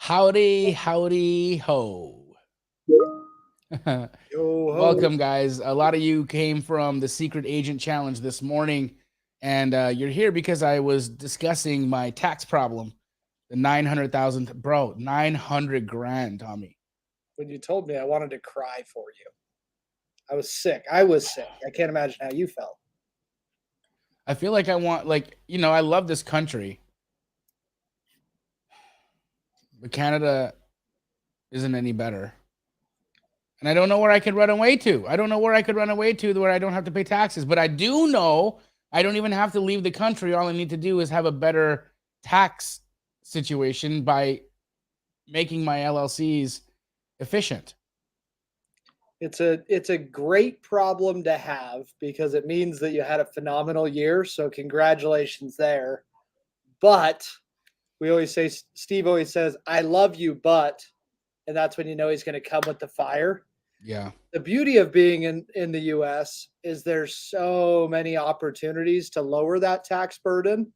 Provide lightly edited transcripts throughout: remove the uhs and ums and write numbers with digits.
Howdy, howdy, ho. Yo ho. Welcome, guys. A lot of you came from the Secret Agent Challenge this morning, and you're here because I was discussing my tax problem. The 900,000, bro, 900 grand, Tommy. When you told me, I wanted to cry for you. I was sick. I can't imagine how you felt. I feel like I want, I love this country, but Canada isn't any better. And I don't know where I could run away to. I don't know where I could run away to where I don't have to pay taxes. But I do know I don't even have to leave the country. All I need to do is have a better tax situation by making my LLCs efficient. It's a great problem to have because it means that you had a phenomenal year. So congratulations there. But we always say, Steve always says, I love you, but, and that's when you know he's going to come with the fire. Yeah. The beauty of being in the US is there's so many opportunities to lower that tax burden,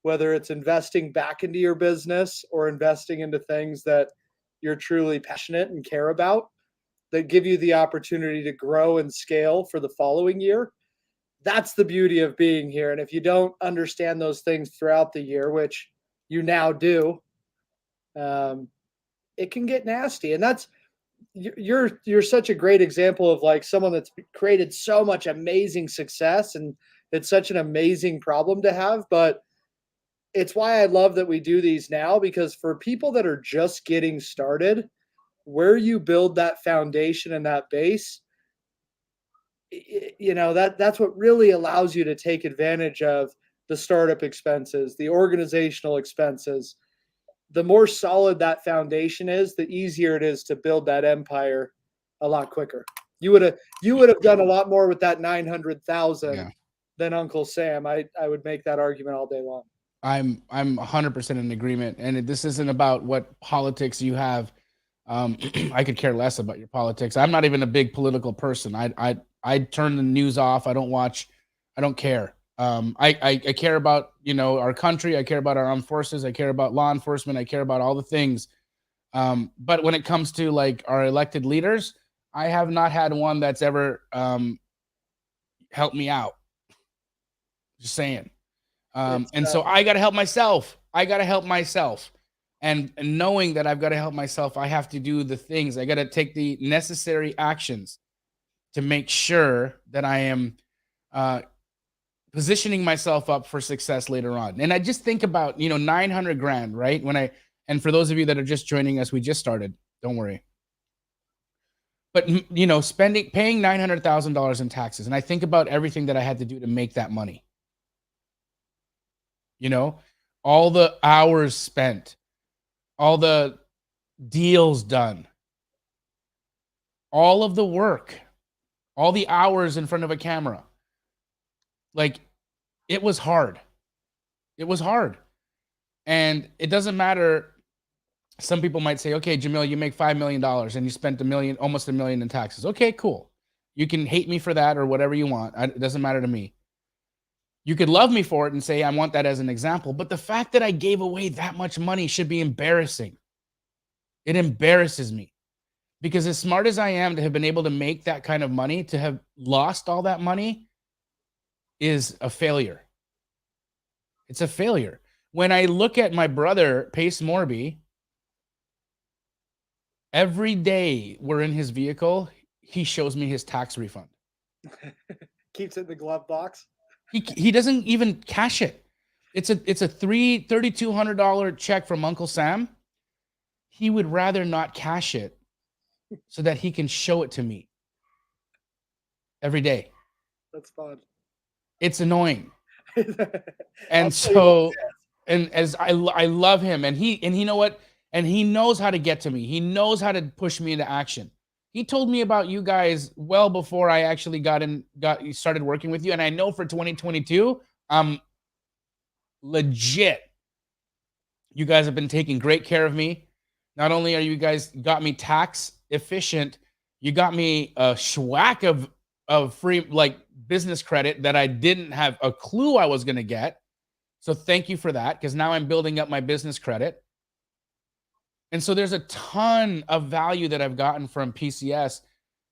whether it's investing back into your business or investing into things that you're truly passionate and care about that give you the opportunity to grow and scale for the following year. That's the beauty of being here. And if you don't understand those things throughout the year, which you now do, it can get nasty. And that's you're such a great example of like someone that's created so much amazing success, and it's such an amazing problem to have. But it's why I love that we do these now, because for people that are just getting started, where you build that foundation and that base, that's what really allows you to take advantage of the startup expenses, the organizational expenses. The more solid that foundation is, the easier it is to build that empire a lot quicker. You would have done a lot more with that 900,000 than Uncle Sam. I would make that argument all day long. I'm 100% in agreement, and this isn't about what politics you have. I could care less about your politics. I'm not even a big political person. I turn the news off. I don't watch. I don't care. I care about our country. I care about our armed forces. I care about law enforcement. I care about all the things. But when it comes to like our elected leaders, I have not had one that's ever helped me out. Just saying. And so I got to help myself. And knowing that I've got to help myself, I have to do the things. I got to take the necessary actions to make sure that I am positioning myself up for success later on. And I just think about, 900 grand, right? And for those of you that are just joining us, we just started. Don't worry. But, paying $900,000 in taxes. And I think about everything that I had to do to make that money. All the hours spent, all the deals done, all of the work, all the hours in front of a camera. Like, it was hard. It was hard. And it doesn't matter. Some people might say, okay, Jamil, you make $5 million and you spent almost $1 million in taxes. Okay, cool. You can hate me for that or whatever you want. It doesn't matter to me. You could love me for it and say, I want that as an example. But the fact that I gave away that much money should be embarrassing. It embarrasses me. Because as smart as I am to have been able to make that kind of money, to have lost all that money is a failure. It's a failure. When I look at my brother, Pace Morby, every day we're in his vehicle, he shows me his tax refund. Keeps it in the glove box. He doesn't even cash it. It's a $3,200 check from Uncle Sam. He would rather not cash it so that he can show it to me every day. That's fun. It's annoying. And so, and as I love him, and you know what? And he knows how to get to me. He knows how to push me into action. He told me about you guys well before I actually started working with you. And I know for 2022, I'm legit. You guys have been taking great care of me. Not only are you guys got me tax efficient, you got me a schwack of free business credit that I didn't have a clue I was going to get. So thank you for that, because now I'm building up my business credit. And so there's a ton of value that I've gotten from PCS.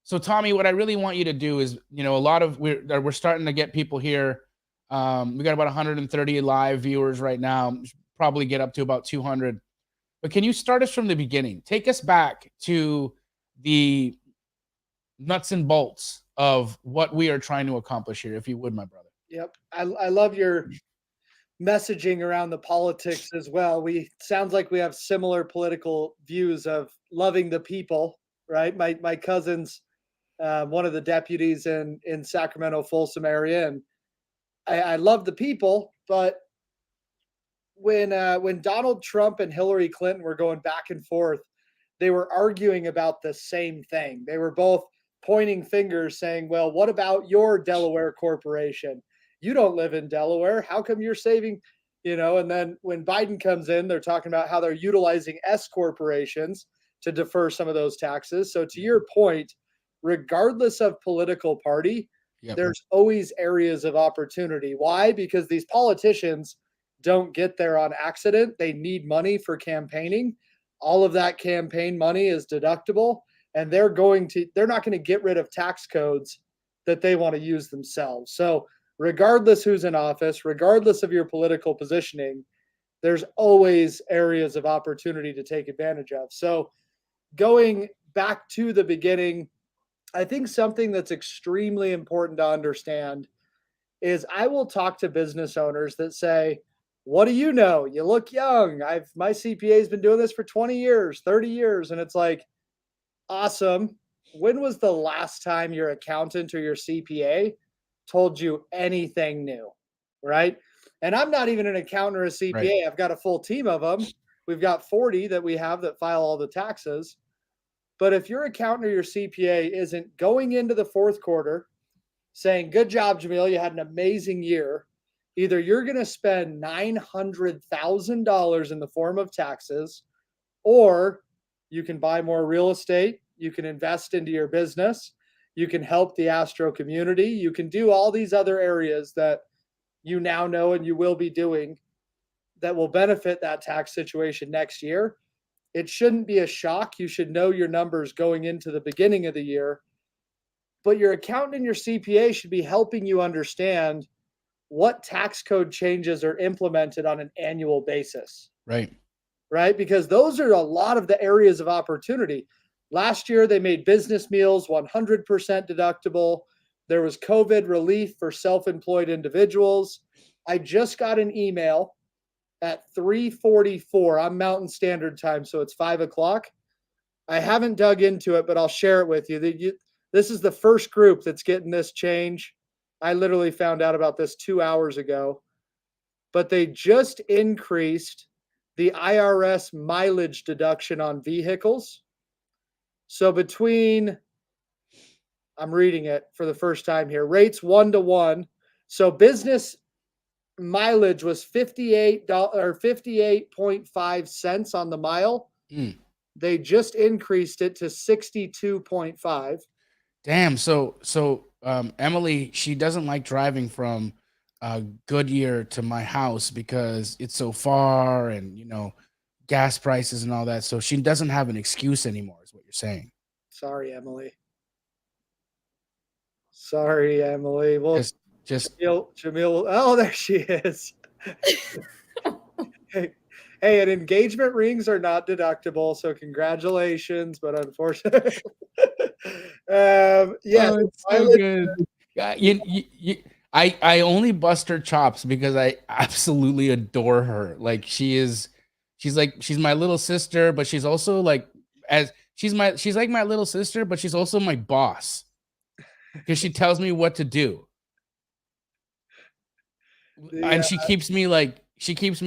So Tommy, what I really want you to do is, a lot of we're starting to get people here. We got about 130 live viewers right now. Probably get up to about 200. But can you start us from the beginning? Take us back to the nuts and bolts of what we are trying to accomplish here, if you would, my brother. Yep. I love your messaging around the politics as well. Sounds like we have similar political views of loving the people, right? My cousin's one of the deputies in Sacramento, Folsom area, and I love the people, but when Donald Trump and Hillary Clinton were going back and forth, they were arguing about the same thing. They were both pointing fingers saying, well, what about your Delaware corporation? You don't live in Delaware. How come you're saving, and then when Biden comes in, they're talking about how they're utilizing S corporations to defer some of those taxes. So to your point, regardless of political party, Yep. there's always areas of opportunity. Why? Because these politicians don't get there on accident. They need money for campaigning. All of that campaign money is deductible, and they're not going to get rid of tax codes that they want to use themselves. So regardless who's in office, regardless of your political positioning, there's always areas of opportunity to take advantage of. So going back to the beginning, I think something that's extremely important to understand is I will talk to business owners that say, what do you know? You look young. My CPA has been doing this for 20 years, 30 years. And it's like, awesome. When was the last time your accountant or your CPA told you anything new? Right. And I'm not even an accountant or a CPA. Right. I've got a full team of them. We've got 40 that we have that file all the taxes. But if your accountant or your CPA isn't going into the fourth quarter saying, good job, Jamil, you had an amazing year, either you're going to spend $900,000 in the form of taxes, or you can buy more real estate, you can invest into your business, you can help the Astro community, you can do all these other areas that you now know and you will be doing that will benefit that tax situation next year. It shouldn't be a shock. You should know your numbers going into the beginning of the year, but your accountant and your CPA should be helping you understand what tax code changes are implemented on an annual basis. Right. Right? Because those are a lot of the areas of opportunity. Last year, they made business meals 100% deductible. There was COVID relief for self-employed individuals. I just got an email at 3:44. I'm Mountain Standard Time, so it's 5 o'clock. I haven't dug into it, but I'll share it with you. This is the first group that's getting this change. I literally found out about this 2 hours ago, but they just increased the IRS mileage deduction on vehicles. So I'm reading it for the first time here, rates 1-to-1. So business mileage was $58 or 58.5 cents on the mile. They just increased it to 62.5. Damn. So Emily, she doesn't like driving from Goodyear to my house because it's so far, and gas prices and all that. So she doesn't have an excuse anymore, is what you're saying. Sorry, Emily. Well, just Jamil. Oh, there she is. Hey, and engagement rings are not deductible, so congratulations. But unfortunately, yeah, oh, it's so good. I only bust her chops because I absolutely adore her. Like she's my little sister, but she's also like she's like my little sister, but she's also my boss because she tells me what to do. And she keeps me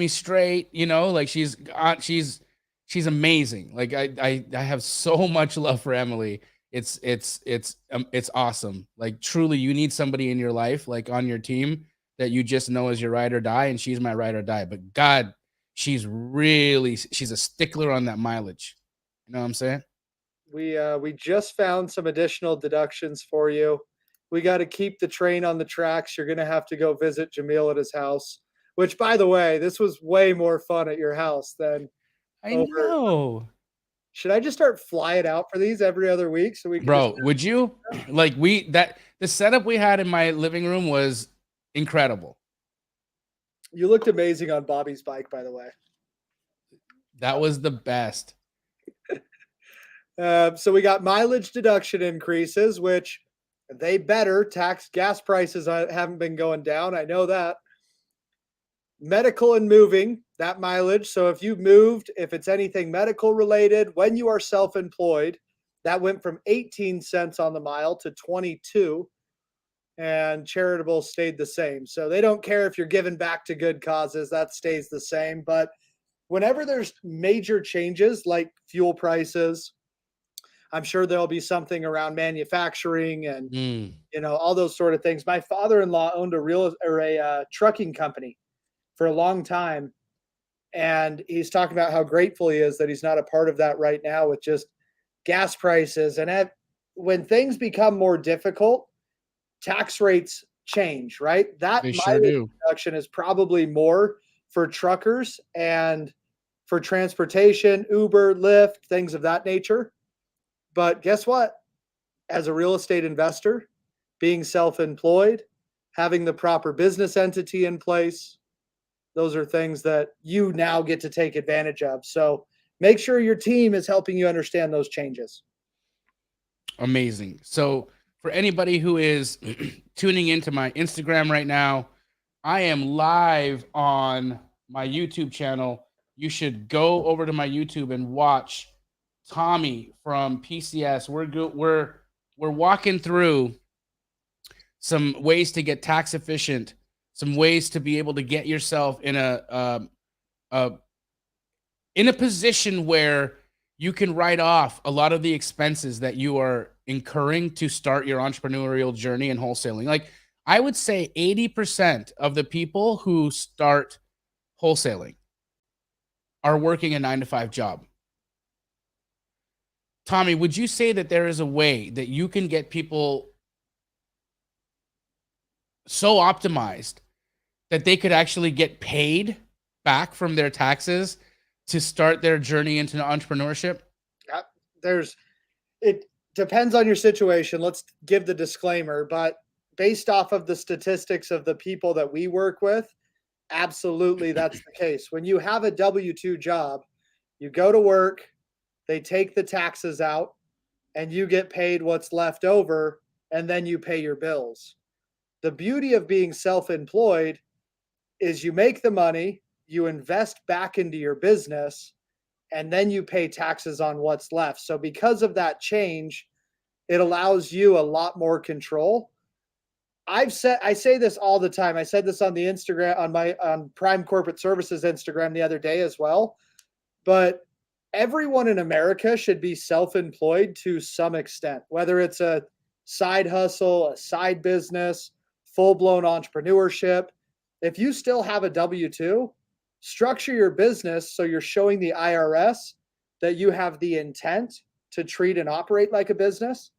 straight, like she's amazing. Like I have so much love for Emily. It's awesome. Like truly, you need somebody in your life, like on your team, that you just know is your ride or die, and she's my ride or die. But God, she's a stickler on that mileage. You know what I'm saying? We just found some additional deductions for you. We got to keep the train on the tracks. You're going to have to go visit Jamil at his house, which, by the way, this was way more fun at your house than I know. Should I just start flying out for these every other week so we can just Bro, would you? Like the setup we had in my living room was incredible. You looked amazing on Bobby's bike, by the way. That was the best. So we got mileage deduction increases, which they better. Tax gas prices haven't been going down. I know that. Medical and moving, that mileage. So if you moved, if it's anything medical related, when you are self-employed, that went from 18 cents on the mile to 22, and charitable stayed the same. So they don't care if you're giving back to good causes, that stays the same. But whenever there's major changes like fuel prices, I'm sure there'll be something around manufacturing and all those sort of things. My father-in-law owned a trucking company for a long time, and he's talking about how grateful he is that he's not a part of that right now with just gas prices. And when things become more difficult, tax rates change, right? That They sure mileage do. deduction is probably more for truckers and for transportation, Uber, Lyft, things of that nature. But guess what? As a real estate investor, being self-employed, having the proper business entity in place, those are things that you now get to take advantage of. So make sure your team is helping you understand those changes. Amazing. So for anybody who is tuning into my Instagram right now, I am live on my YouTube channel. You should go over to my YouTube and watch Tommy from PCS. We're walking through some ways to get tax efficient, some ways to be able to get yourself in a position where you can write off a lot of the expenses that you are incurring to start your entrepreneurial journey in wholesaling. Like I would say 80% of the people who start wholesaling are working a 9-to-5 job. Tommy, would you say that there is a way that you can get people so optimized that they could actually get paid back from their taxes to start their journey into entrepreneurship? It depends on your situation. Let's give the disclaimer, but based off of the statistics of the people that we work with, absolutely that's the case. When you have a W-2 job, you go to work, they take the taxes out, and you get paid what's left over, and then you pay your bills. The beauty of being self-employed is you make the money, you invest back into your business, and then you pay taxes on what's left. So because of that change, it allows you a lot more control. I say this all the time. I said this on the Instagram, on Prime Corporate Services Instagram the other day as well. But everyone in America should be self-employed to some extent, whether it's a side hustle, a side business, full-blown entrepreneurship. If you still have a W-2, structure your business so you're showing the IRS that you have the intent to treat and operate like a business,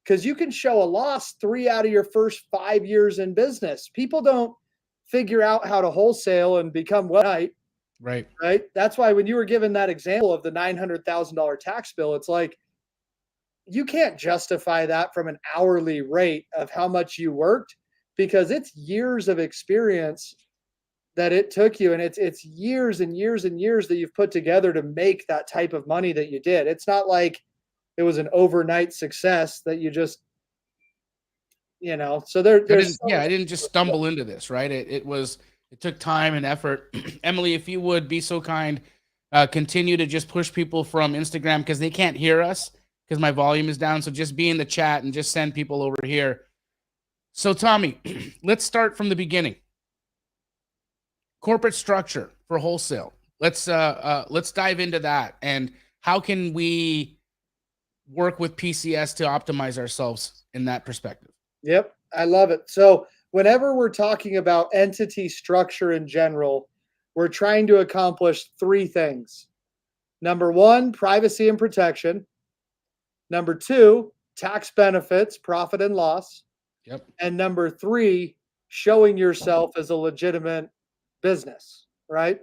because you can show a loss 3 out of your first 5 years in business. People don't figure out how to wholesale and become well. Right. That's why when you were given that example of the $900,000 tax bill, it's like, you can't justify that from an hourly rate of how much you worked, because it's years of experience that it took you. And it's years and years and years that you've put together to make that type of money that you did. It's not like it was an overnight success that you just, so I didn't just stumble into this, right? It took time and effort. Emily, if you would be so kind, continue to just push people from Instagram, because they can't hear us because my volume is down. So just be in the chat and just send people over here. So Tommy, let's start from the beginning. Corporate structure for wholesale. Let's dive into that. And how can we work with PCS to optimize ourselves in that perspective? Yep, I love it. So whenever we're talking about entity structure in general, we're trying to accomplish 3 things. Number 1, privacy and protection. Number 2, tax benefits, profit and loss. Yep. And number 3, showing yourself as a legitimate business, right?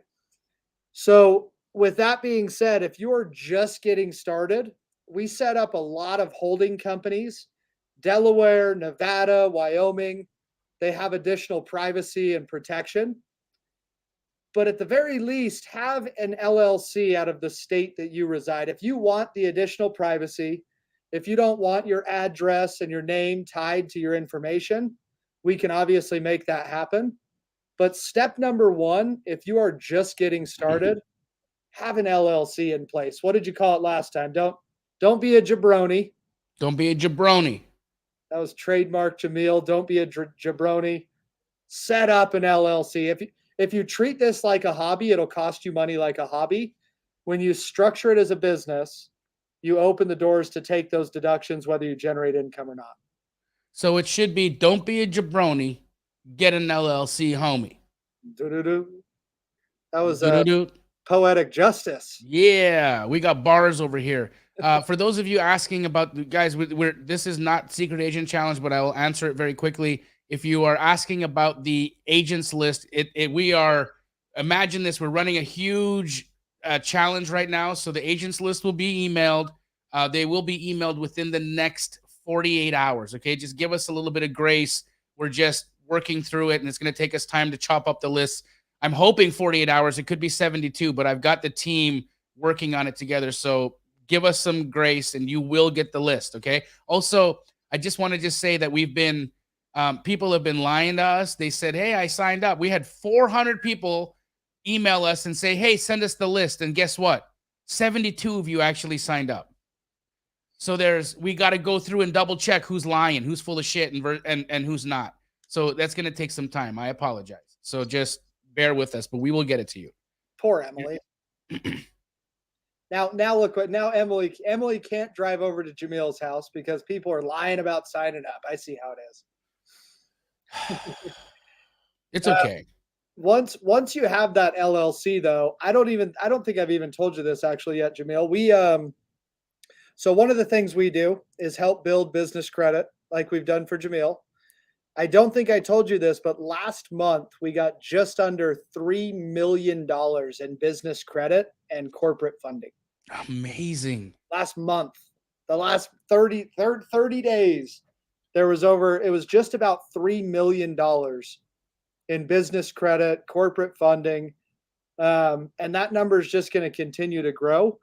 So with that being said, if you're just getting started, we set up a lot of holding companies, Delaware, Nevada, Wyoming. They have additional privacy and protection. But at the very least, have an LLC out of the state that you reside. If you want the additional privacy, if you don't want your address and your name tied to your information, we can obviously make that happen. But step number one, if you are just getting started, have an LLC in place. What did you call it last time? Don't be a jabroni. Don't be a jabroni. That was trademark Jamil. Don't be a jabroni. Set up an LLC. If you treat this like a hobby, it'll cost you money like a hobby. When you structure it as a business, you open the doors to take those deductions, whether you generate income or not. So it should be, don't be a jabroni, get an LLC, homie. Doo-doo-doo. That was Doo-doo-doo. poetic justice. Yeah, we got bars over here. For those of you asking about, guys, this is not Secret Agent Challenge, but I will answer it very quickly. If you are asking about the agents list, we are, imagine this, we're running a huge challenge right now. So the agents list will be emailed. They will be emailed within the next 48 hours. Okay, just give us a little bit of grace. We're just working through it, and it's going to take us time to chop up the list. I'm hoping 48 hours. It could be 72, but I've got the team working on it together. So give us some grace, and you will get the list. Okay. Also, I just want to just say that we've been, people have been lying to us. They said, hey, I signed up. We had 400 people email us and say, hey, send us the list. And guess what? 72 of you actually signed up. So we got to go through and double check who's lying, who's full of shit, and who's not. So that's going to take some time. I apologize. So just bear with us, but we will get it to you. Poor Emily. Now look what, now Emily can't drive over to Jamil's house because people are lying about signing up. I see how it is. It's okay. Once you have that LLC though, I don't think I've even told you this actually yet, Jamil. So one of the things we do is help build business credit like we've done for Jamil. I don't think I told you this, but last month we got just under $3 million in business credit and corporate funding. Amazing. Last month, the last 30 days, it was just about $3 million in business credit, corporate funding. And that number is just going to continue to grow.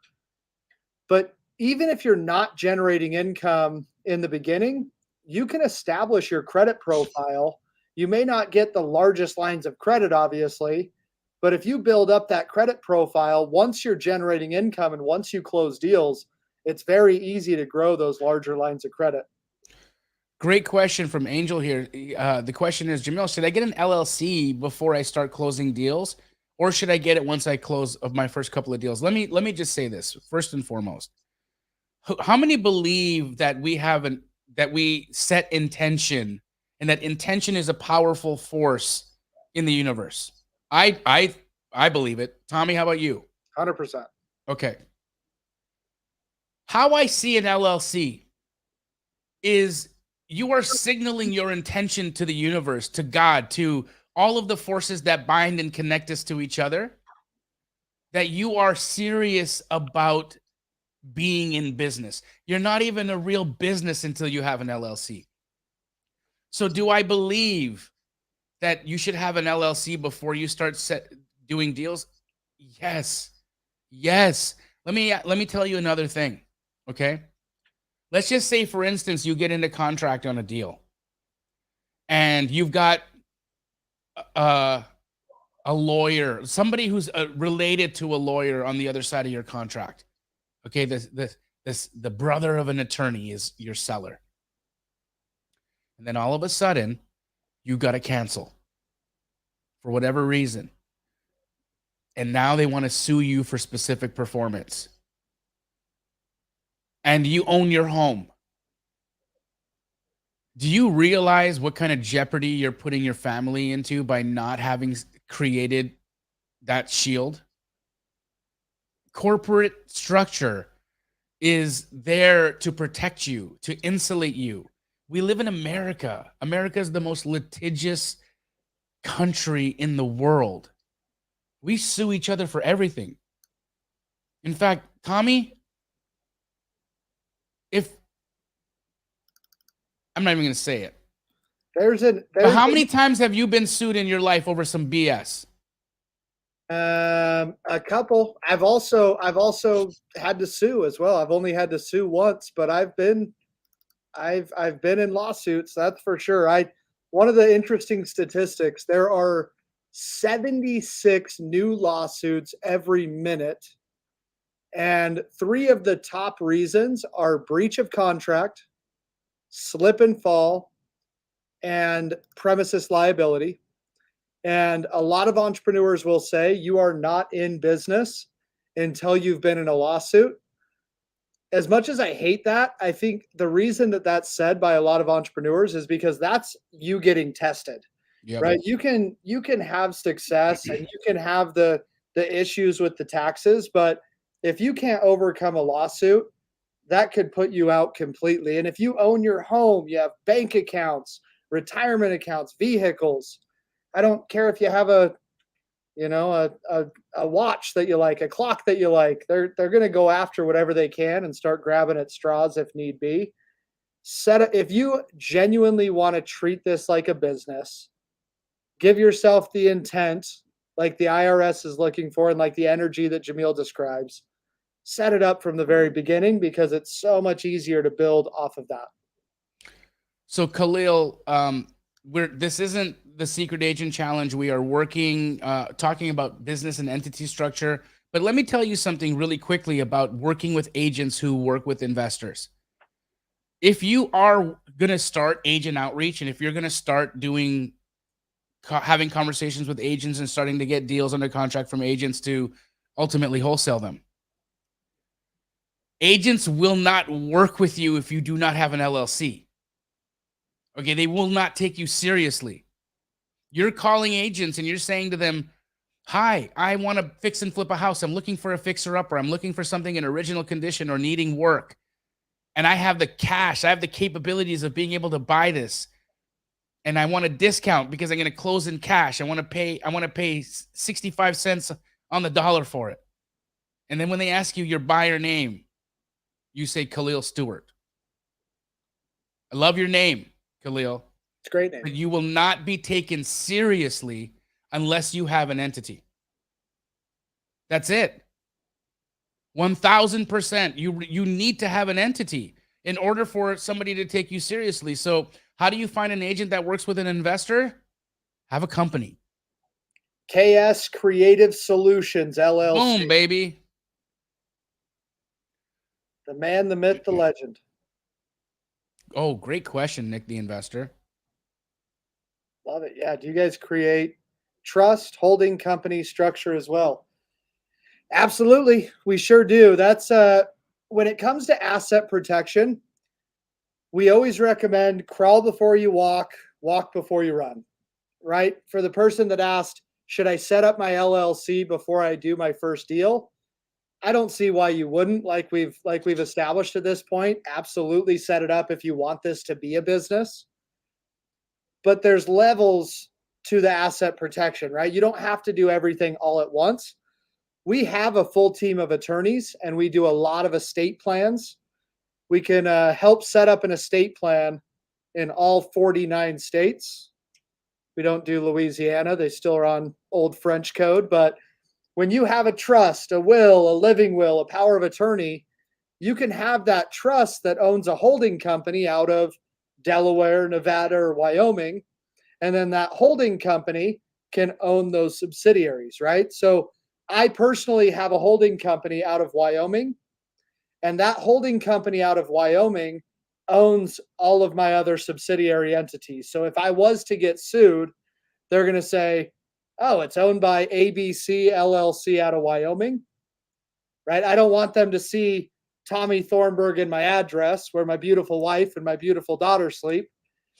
But even if you're not generating income in the beginning, you can establish your credit profile. You may not get the largest lines of credit, obviously, but if you build up that credit profile, once you're generating income and once you close deals, it's very easy to grow those larger lines of credit. Great question from Angel here. The question is, Jamil, should I get an LLC before I start closing deals, or should I get it once I close of my first couple of deals? Let me just say this first and foremost. How many believe that we set intention, and that intention is a powerful force in the universe? I believe it. Tommy, how about you? 100%. Okay. How I see an LLC is you are signaling your intention to the universe, to God, to all of the forces that bind and connect us to each other, that you are serious about being in business. You're not even a real business until you have an LLC. So do I believe that you should have an LLC before you start doing deals? Yes. Yes. Let me tell you another thing. Okay. Let's just say, for instance, you get into contract on a deal and you've got a lawyer, somebody who's related to a lawyer on the other side of your contract. Okay, the brother of an attorney is your seller. And then all of a sudden, you got to cancel for whatever reason. And now they want to sue you for specific performance. And you own your home. Do you realize what kind of jeopardy you're putting your family into by not having created that shield? Corporate structure is there to protect you, to insulate you. We live in America. America is the most litigious country in the world. We sue each other for everything. In fact, Tommy, if I'm not even going to say it, but how many times have you been sued in your life over some BS? A couple. I've also had to sue as well. I've only had to sue once, but I've been in lawsuits, that's for sure. One of the interesting statistics, there are 76 new lawsuits every minute. And 3 of the top reasons are breach of contract, slip and fall, and premises liability. And a lot of entrepreneurs will say you are not in business until you've been in a lawsuit. As much as I hate that, I think the reason that that's said by a lot of entrepreneurs is because that's you getting tested, Yep. right? You can have success and you can have the issues with the taxes, but if you can't overcome a lawsuit, that could put you out completely. And if you own your home, you have bank accounts, retirement accounts, vehicles. I don't care if you have a watch that you like, a clock that you like. They're going to go after whatever they can and start grabbing at straws if need be. If you genuinely want to treat this like a business, give yourself the intent like the IRS is looking for and like the energy that Jamil describes. Set it up from the very beginning because it's so much easier to build off of that. So Khalil, this isn't the secret agent challenge. We are working, talking about business and entity structure. But let me tell you something really quickly about working with agents who work with investors. If you are going to start agent outreach, and if you're going to start having conversations with agents and starting to get deals under contract from agents to ultimately wholesale them, agents will not work with you if you do not have an LLC. Okay, they will not take you seriously. You're calling agents and you're saying to them, hi, I want to fix and flip a house. I'm looking for a fixer-upper. I'm looking for something in original condition or needing work. And I have the cash. I have the capabilities of being able to buy this. And I want a discount because I'm going to close in cash. I want to pay 65 cents on the dollar for it. And then when they ask you your buyer name, you say Khalil Stewart. I love your name, Khalil. It's a great name. But you will not be taken seriously unless you have an entity. That's it. 1000%. You need to have an entity in order for somebody to take you seriously. So how do you find an agent that works with an investor? Have a company. KS Creative Solutions, LLC. Boom, baby. The man, the myth, the legend. Oh, great question, Nick the Investor. Love it. Yeah. Do you guys create trust, holding company structure as well? Absolutely. We sure do. That's when it comes to asset protection, we always recommend crawl before you walk, walk before you run, right? For the person that asked, should I set up my LLC before I do my first deal? I don't see why you wouldn't. Like we've established at this point, absolutely set it up if you want this to be a business. But there's levels to the asset protection, right? You don't have to do everything all at once. We have a full team of attorneys and we do a lot of estate plans. We can help set up an estate plan in all 49 states. We don't do Louisiana. They still are on old French code. But when you have a trust, a will, a living will, a power of attorney, you can have that trust that owns a holding company out of Delaware, Nevada, or Wyoming. And then that holding company can own those subsidiaries, right? So I personally have a holding company out of Wyoming, and that holding company out of Wyoming owns all of my other subsidiary entities. So if I was to get sued, they're going to say, oh, it's owned by ABC LLC out of Wyoming, right? I don't want them to see Tommy Thornburg in my address where my beautiful wife and my beautiful daughter sleep.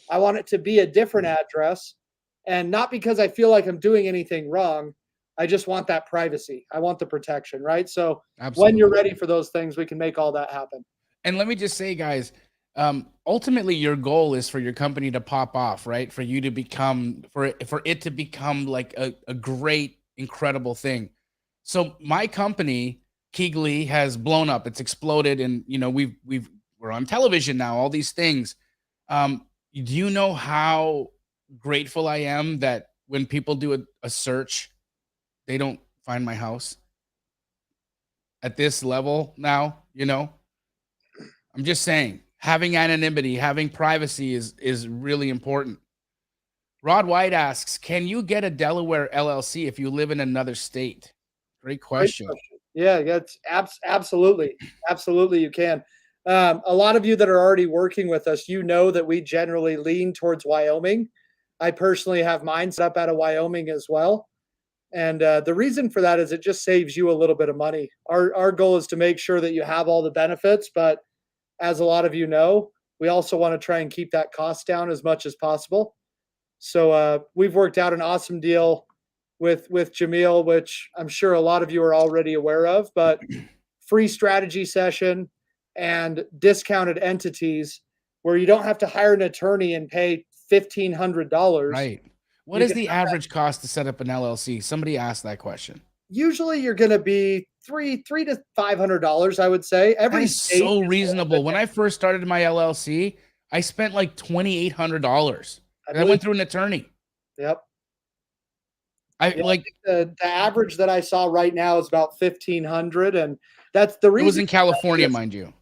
I want it to be a different address, and not because I feel like I'm doing anything wrong. I just want that privacy. I want the protection, right? So Absolutely. When you're ready for those things, we can make all that happen. And let me just say, guys, ultimately your goal is for your company to pop off, right? For you to become, for it to become like a great, incredible thing. So my company Keegley has blown up. It's exploded, and we're on television now. All these things. Do you know how grateful I am that when people do a search, they don't find my house at this level now? I'm just saying, having anonymity, having privacy is really important. Rod White asks, can you get a Delaware LLC if you live in another state? Great question. Yeah, that's absolutely. Absolutely, you can. A lot of you that are already working with us, that we generally lean towards Wyoming. I personally have mine set up out of Wyoming as well. And the reason for that is it just saves you a little bit of money. Our goal is to make sure that you have all the benefits, but as a lot of you know, we also want to try and keep that cost down as much as possible. So we've worked out an awesome deal with Jamil, which I'm sure a lot of you are already aware of, but free strategy session and discounted entities where you don't have to hire an attorney and pay $1,500. Right. What is the average cost to set up an LLC? Somebody asked that question. Usually you're going to be $300 to $500, I would say. That is so reasonable. When I first started my LLC, I spent like $2,800. I went through an attorney. Yep. I like the average that I saw right now is about 1,500, and that's the reason. It was in California, mind you.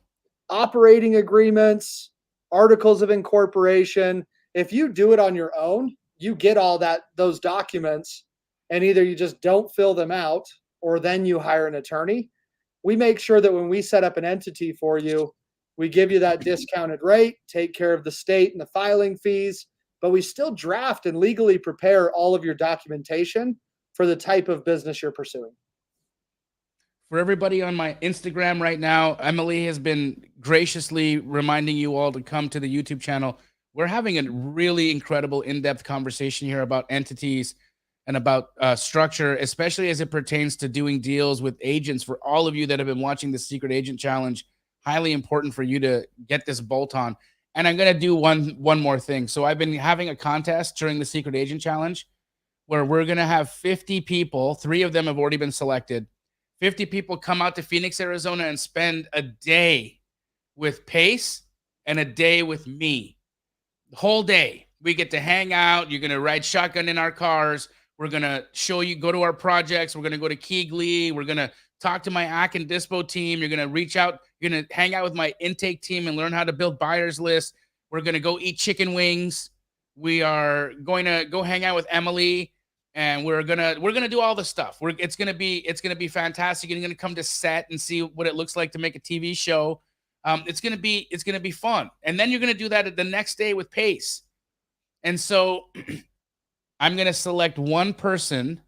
Operating agreements, articles of incorporation. If you do it on your own, you get all those documents, and either you just don't fill them out, or then you hire an attorney. We make sure that when we set up an entity for you, we give you that discounted rate, take care of the state and the filing fees, but we still draft and legally prepare all of your documentation for the type of business you're pursuing. For everybody on my Instagram right now, Emily has been graciously reminding you all to come to the YouTube channel. We're having a really incredible in-depth conversation here about entities and about structure, especially as it pertains to doing deals with agents. For all of you that have been watching the Secret Agent Challenge, highly important for you to get this bolt on. And I'm going to do one more thing. So I've been having a contest during the Secret Agent Challenge where we're going to have 50 people. 3 of them have already been selected. 50 people come out to Phoenix, Arizona and spend a day with Pace and a day with me. The whole day. We get to hang out. You're going to ride shotgun in our cars. We're going to show you, go to our projects. We're going to go to Keegley. We're going to talk to my AC and Dispo team. You're going to reach out. You're going to hang out with my intake team and learn how to build buyers lists. We're going to go eat chicken wings. We are going to go hang out with Emily, and we're going to do all the stuff. It's going to be fantastic. You're going to come to set and see what it looks like to make a TV show. It's going to be fun. And then you're going to do that the next day with Pace. And so I'm going to select one person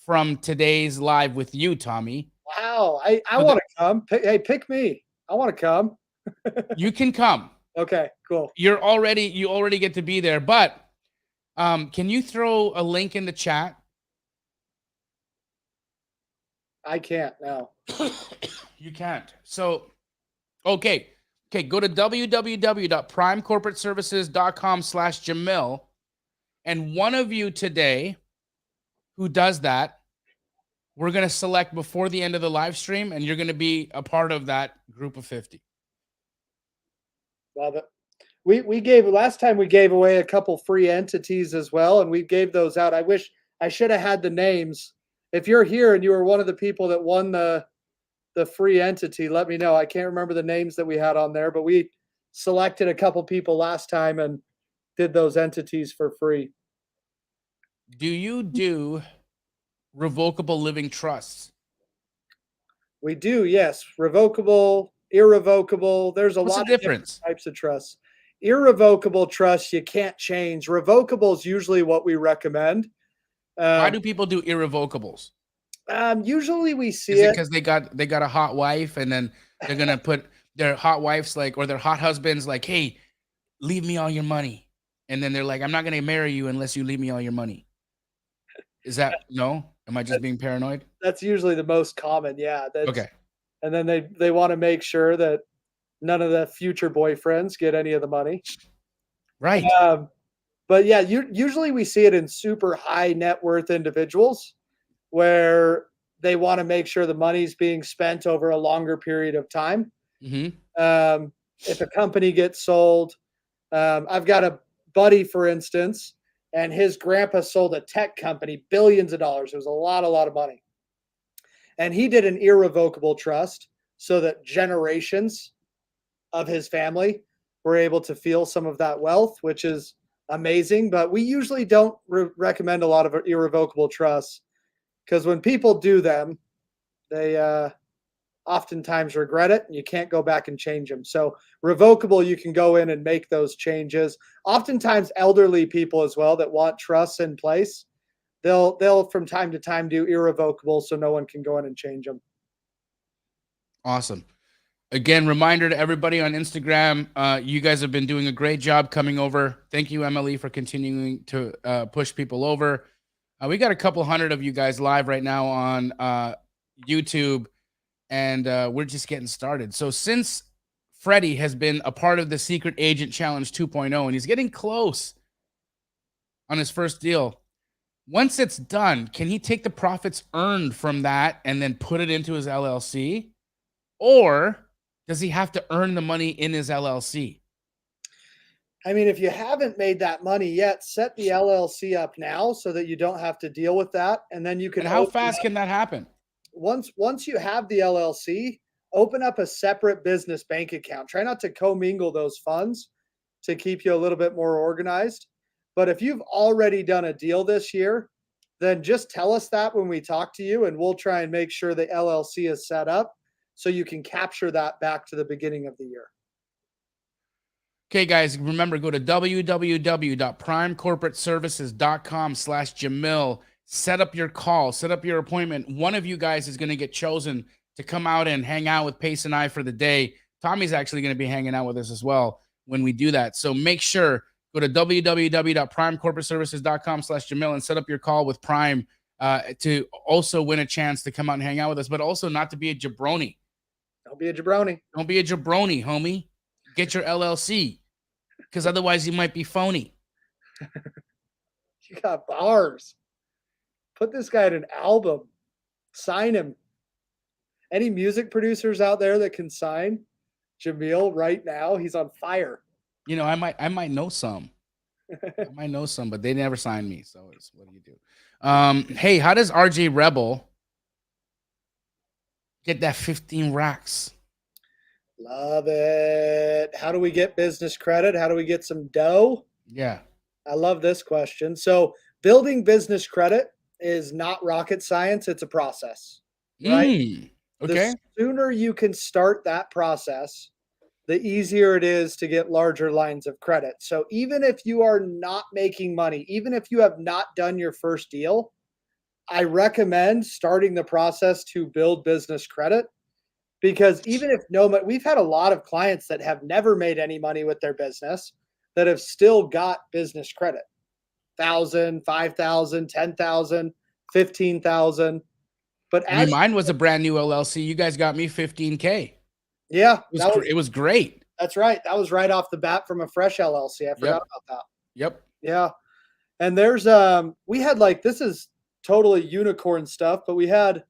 from today's live with you, Tommy. Wow. I want to come. Hey, pick me. I want to come. You can come. Okay, cool. You already get to be there, but can you throw a link in the chat? I can't now. You can't. So, okay. Go to www.primecorporateservices.com/Jamil. And one of you today who does that, we're going to select before the end of the live stream, and you're going to be a part of that group of 50. Love it. Last time we gave away a couple free entities as well, and we gave those out. I wish I should have had the names. If you're here and you were one of the people that won the free entity, let me know. I can't remember the names that we had on there, but we selected a couple people last time and did those entities for free. Do you do revocable living trusts? We do, yes. Revocable, irrevocable. There's a lot of different types of trusts. Irrevocable trusts you can't change. Revocable is usually what we recommend. Why do people do irrevocables? Usually we see it because they got a hot wife, and then they're gonna put their hot wives or their hot husbands hey, leave me all your money, and then they're like, I'm not gonna marry you unless you leave me all your money. Is that no? Am I just being paranoid? That's usually the most common, yeah. Okay. And then they want to make sure that none of the future boyfriends get any of the money. Right. But yeah, usually we see it in super high net worth individuals where they want to make sure the money's being spent over a longer period of time. Mm-hmm. If a company gets sold, I've got a buddy, for instance, and his grandpa sold a tech company, billions of dollars. It was a lot of money. And he did an irrevocable trust so that generations of his family were able to feel some of that wealth, which is amazing. But we usually don't recommend a lot of irrevocable trusts because when people do them, they oftentimes regret it and you can't go back and change them. So revocable, you can go in and make those changes. Oftentimes elderly people as well that want trusts in place, they'll from time to time do irrevocable so no one can go in and change them. Awesome. Again, reminder to everybody on Instagram, you guys have been doing a great job coming over. Thank you, Emily, for continuing to push people over. We got a couple hundred of you guys live right now on YouTube, and we're just getting started. So since Freddie has been a part of the Secret Agent Challenge 2.0, and he's getting close on his first deal, once it's done, can he take the profits earned from that and then put it into his LLC? Or does he have to earn the money in his LLC? I mean, if you haven't made that money yet, set the LLC up now so that you don't have to deal with that. And then you can. And how fast can that happen? Once you have the LLC, open up a separate business bank account. Try not to commingle those funds to keep you a little bit more organized. But if you've already done a deal this year, then just tell us that when we talk to you, and we'll try and make sure the LLC is set up so you can capture that back to the beginning of the year. Okay, guys, remember, go to www.primecorporateservices.com/Jamil. Set up your call, set up your appointment. One of you guys is going to get chosen to come out and hang out with Pace and I for the day. Tommy's actually going to be hanging out with us as well when we do that. So make sure, go to www.primecorporateservices.com/Jamil and set up your call with Prime to also win a chance to come out and hang out with us, but also not to be a jabroni. Don't be a jabroni. Don't be a jabroni, homie. Get your LLC, because otherwise you might be phony. You got bars. Put this guy in an album. Sign him. Any music producers out there that can sign Jamil right now? He's on fire. You know, I might know some. I might know some, but they never signed me. So it's, what do you do? Hey, how does RJ Rebel get that 15 racks? Love it. How do we get business credit? How do we get some dough? Yeah. I love this question. So building business credit is not rocket science. It's a process, right? Okay. The sooner you can start that process, the easier it is to get larger lines of credit. So even if you are not making money, even if you have not done your first deal, I recommend starting the process to build business credit. Because even if we've had a lot of clients that have never made any money with their business that have still got business credit. 1,000, 5,000, 10,000, 15,000. But mine was a brand new LLC. You guys got me 15K. Yeah. It was great. That's right. That was right off the bat from a fresh LLC. I forgot about that. Yep. Yeah. And there's we had this is totally unicorn stuff, but we had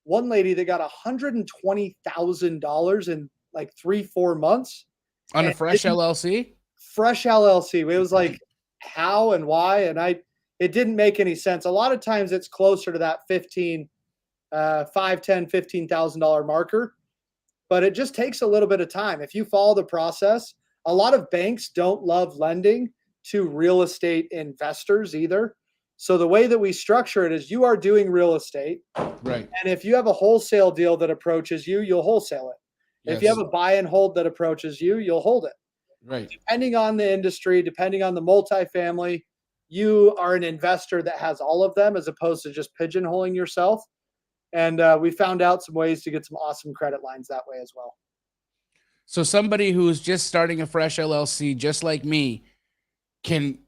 one lady that got $120,000 in 3-4 months on a fresh LLC. Fresh LLC. It was like, how and why? And it didn't make any sense. A lot of times it's closer to that $5,000, $10,000, $15,000 marker, but it just takes a little bit of time. If you follow the process, a lot of banks don't love lending to real estate investors either. So the way that we structure it is you are doing real estate. Right. And if you have a wholesale deal that approaches you, you'll wholesale it. Yes. If you have a buy and hold that approaches you, you'll hold it. Right. Depending on the industry, depending on the multifamily, you are an investor that has all of them as opposed to just pigeonholing yourself. And we found out some ways to get some awesome credit lines that way as well. So somebody who's just starting a fresh LLC, just like me, can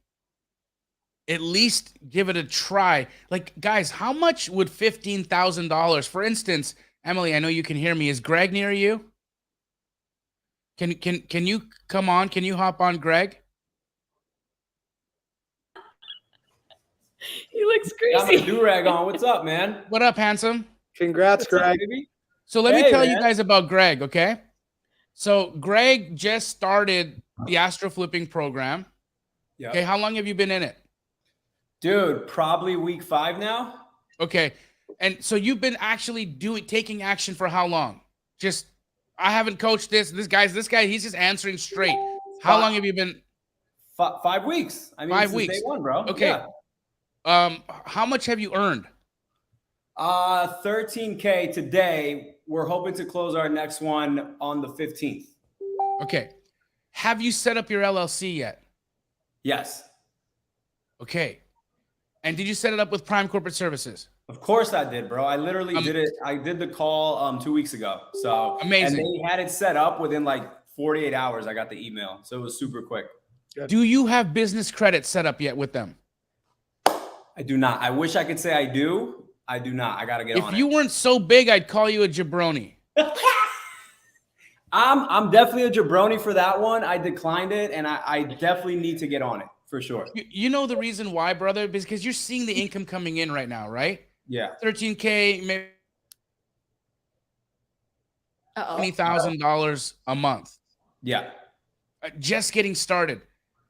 at least give it a try. Guys, how much would $15,000, for instance, Emily, I know you can hear me. Is Greg near you? Can you come on? Can you hop on, Greg? He looks crazy. Got my do-rag on. What's up, man? What up, handsome? Congrats, Greg. So let me tell you guys about Greg, okay? So Greg just started the Astro Flipping program. Yeah. Okay, how long have you been in it? Dude, probably week 5 now. Okay. And so you've been actually taking action for how long? Just, I haven't coached this guy, he's just answering straight. How long have you been? 5 weeks. I mean, 5 since weeks. day 1, bro. Okay. Yeah. How much have you earned? 13K today. We're hoping to close our next one on the 15th. Okay. Have you set up your LLC yet? Yes. Okay. And did you set it up with Prime Corporate Services? Of course I did, bro. I literally did it. I did the call 2 weeks ago. So amazing. And they had it set up within like 48 hours. I got the email. So it was super quick. Good. Do you have business credit set up yet with them? I do not. I wish I could say I do. I do not. I got to get on it. If you weren't so big, I'd call you a jabroni. I'm definitely a jabroni for that one. I declined it, and I definitely need to get on it for sure. You know the reason why, brother? Because you're seeing the income coming in right now, right? Yeah. 13K, maybe $20,000 a month. Yeah. Just getting started.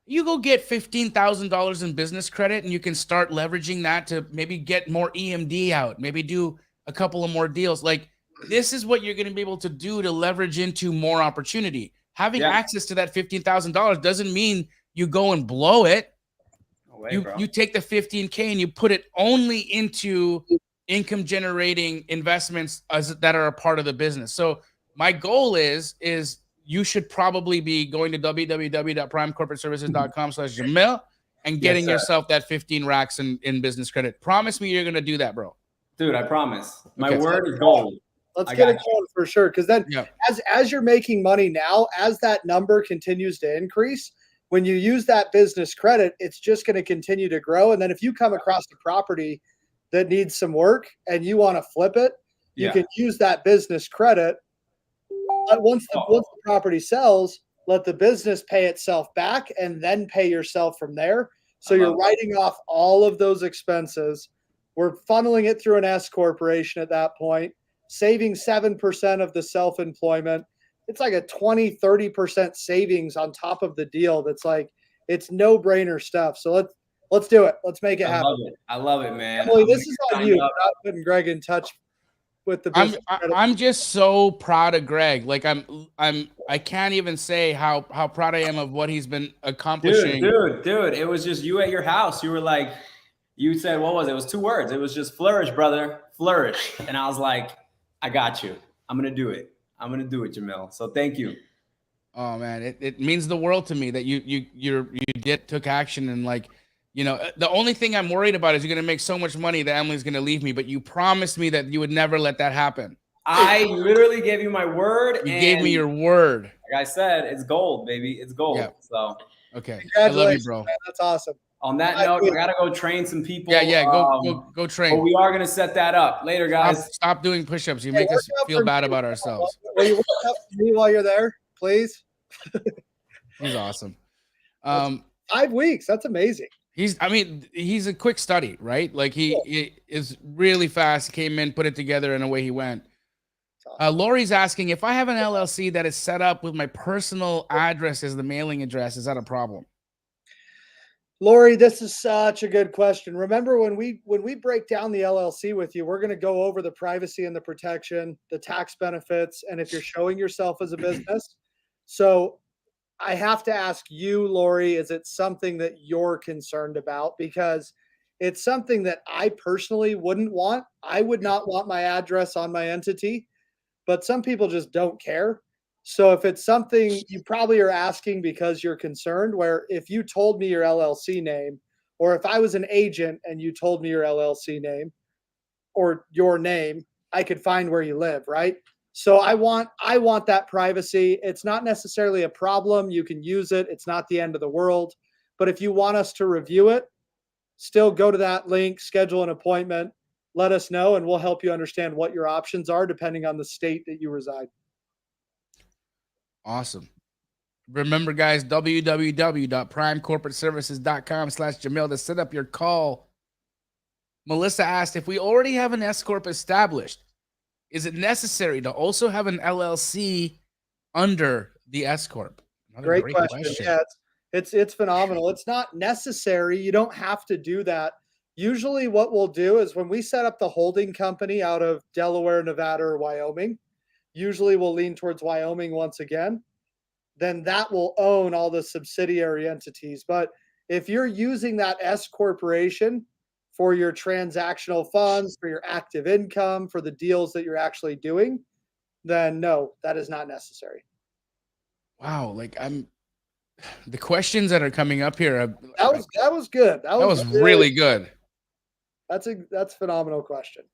You go get $15,000 in business credit, and you can start leveraging that to maybe get more EMD out, maybe do a couple of more deals. Like, this is what you're going to be able to do to leverage into more opportunity. Having access to that $15,000 doesn't mean you go and blow it. No way, You take the 15K and you put it only into income generating investments that are a part of the business. So my goal is you should probably be going to www.primecorporateservices.com/Jamil and getting yourself that 15 racks in business credit. Promise me you're going to do that, bro. Dude, I promise. My word is gold. Let's get it going for sure. Because then as you're making money now, as that number continues to increase, when you use that business credit, it's just going to continue to grow. And then if you come across a property that needs some work and you want to flip it, you can use that business credit. Once the property sells, let the business pay itself back and then pay yourself from there. So you're writing off all of those expenses. We're funneling it through an S corporation at that point, saving 7% of the self-employment. It's like a 20-30% savings on top of the deal. That's like, it's no brainer stuff. So let's do it. Let's make it happen. I love it, man. Emily, this is on you. Not putting Greg in touch with the business. I'm just so proud of Greg. Like I can't even say how proud I am of what he's been accomplishing. Dude, it was just you at your house. You were like, you said, what was it? It was 2 words. It was just flourish, brother, flourish. And I was like, I got you. I'm going to do it. I'm going to do it, Jamil. So thank you. Oh man, it means the world to me that you took action. And like, you know, the only thing I'm worried about is you're going to make so much money that Emily's going to leave me, but you promised me that you would never let that happen. I literally gave you my word. You gave me your word. Like I said, it's gold, baby. It's gold. Yeah. So okay. I love you, bro. Man, that's awesome. On that note, I gotta go train some people. Yeah. Go train. But we are gonna set that up later, guys. Stop doing push-ups. You make us feel bad about ourselves. Will you work out for me while you're there, please? He's awesome. 5 weeks. That's amazing. He's a quick study, right? Like he is really fast. Came in, put it together, and away he went. Lori's asking, if I have an LLC that is set up with my personal address as the mailing address, is that a problem? Lori, this is such a good question. Remember, when we break down the LLC with you, we're going to go over the privacy and the protection, the tax benefits, and if you're showing yourself as a business. So I have to ask you, Lori, is it something that you're concerned about? Because it's something that I personally wouldn't want. I would not want my address on my entity, but some people just don't care. So if it's something you probably are asking because you're concerned, where if you told me your LLC name, or if I was an agent and you told me your LLC name or your name, I could find where you live, right? So I want that privacy. It's not necessarily a problem. You can use it. It's not the end of the world. But if you want us to review it, still go to that link, schedule an appointment, let us know, and we'll help you understand what your options are depending on the state that you reside. Awesome. Remember, guys, www.primecorporateservices.com/Jamil to set up your call. Melissa asked, if we already have an S-Corp established, Is it necessary to also have an LLC under the S-Corp? Another Great question. Yeah, it's phenomenal. It's not necessary. You don't have to do that. Usually what we'll do is when we set up the holding company out of Delaware, Nevada, or Wyoming, usually we'll lean towards Wyoming once again, then that will own all the subsidiary entities. But if you're using that S corporation for your transactional funds, for your active income, for the deals that you're actually doing, then no, that is not necessary. Wow, like the questions that are coming up here. That was good. That was really good. That's a phenomenal question.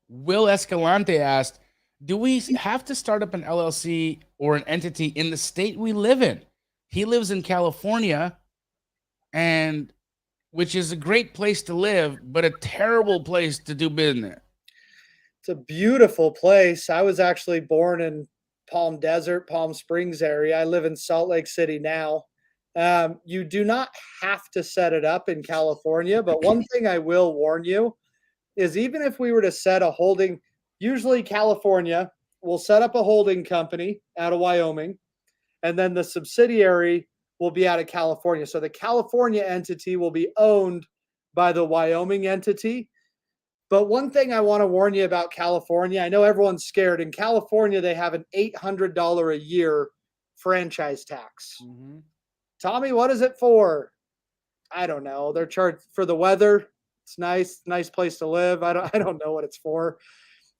Will Escalante asked, do we have to start up an LLC or an entity in the state we live in? He lives in California, and which is a great place to live, but a terrible place to do business. It's a beautiful place. I was actually born in Palm Desert, Palm Springs area. I live in Salt Lake City now. You do not have to set it up in California, but one thing I will warn you is even if we were to set a holding, usually California will set up a holding company out of Wyoming, and then the subsidiary will be out of California. So the California entity will be owned by the Wyoming entity. But one thing I want to warn you about California, I know everyone's scared. In California, they have an $800 a year franchise tax. Mm-hmm. Tommy, what is it for? I don't know. They're charged for the weather. It's nice place to live. I don't know what it's for.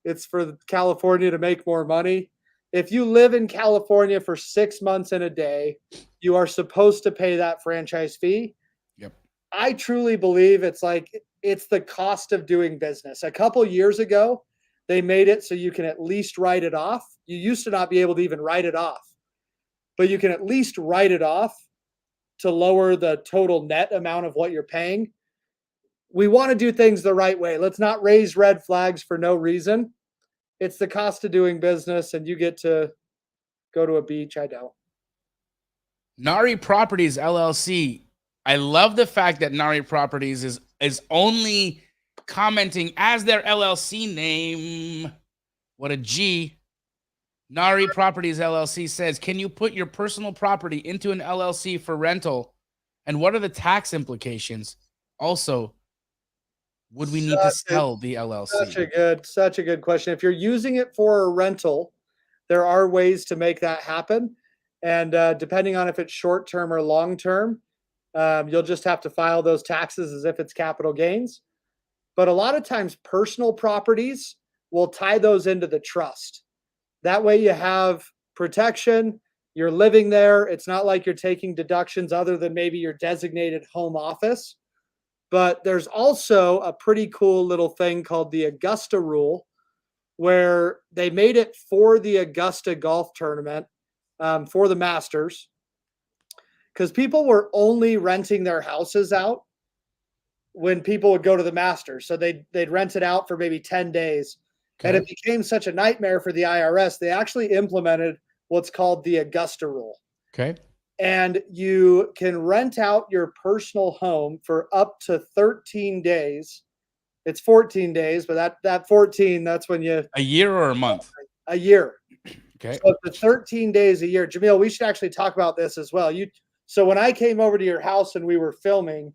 It's for California to make more money. If you live in California for 6 months and a day, you are supposed to pay that franchise fee. Yep. I truly believe it's the cost of doing business. A couple years ago, they made it so you can at least write it off. You used to not be able to even write it off, but you can at least write it off to lower the total net amount of what you're paying. We want to do things the right way. Let's not raise red flags for no reason. It's the cost of doing business, and you get to go to a beach. I don't. Nari Properties LLC. I love the fact that Nari Properties is only commenting as their LLC name. What a G. Nari Properties LLC says, can you put your personal property into an LLC for rental? And what are the tax implications? Also, would we need to sell the LLC? Such a good question. If you're using it for a rental, there are ways to make that happen. And depending on if it's short-term or long-term, you'll just have to file those taxes as if it's capital gains. But a lot of times personal properties will tie those into the trust. That way you have protection. You're living there. It's not like you're taking deductions other than maybe your designated home office. But there's also a pretty cool little thing called the Augusta Rule, where they made it for the Augusta golf tournament, for the Masters, because people were only renting their houses out when people would go to the Masters. So they'd rent it out for maybe 10 days. Okay. And it became such a nightmare for the IRS. They actually implemented what's called the Augusta Rule. Okay. And you can rent out your personal home for up to 13 days. It's 14 days, but that 14, that's when you... A year or a month? A year. Okay. So up to 13 days a year. Jamil, we should actually talk about this as well. So when I came over to your house and we were filming,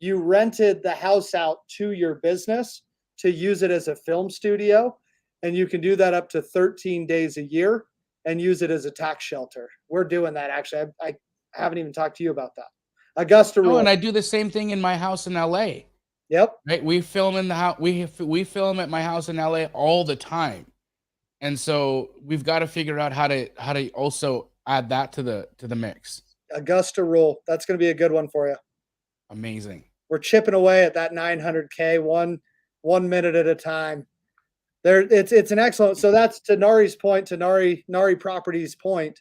you rented the house out to your business to use it as a film studio. And you can do that up to 13 days a year and use it as a tax shelter. We're doing that, actually. I haven't even talked to you about that. Augusta Rule. Oh, and I do the same thing in my house in LA. Yep. Right. We film in the house. We film at my house in LA all the time. And so we've got to figure out how to also add that to the mix. Augusta Rule. That's going to be a good one for you. Amazing. We're chipping away at that 900K one minute at a time. It's an excellent. So that's to Nari's point, to Nari Properties' point.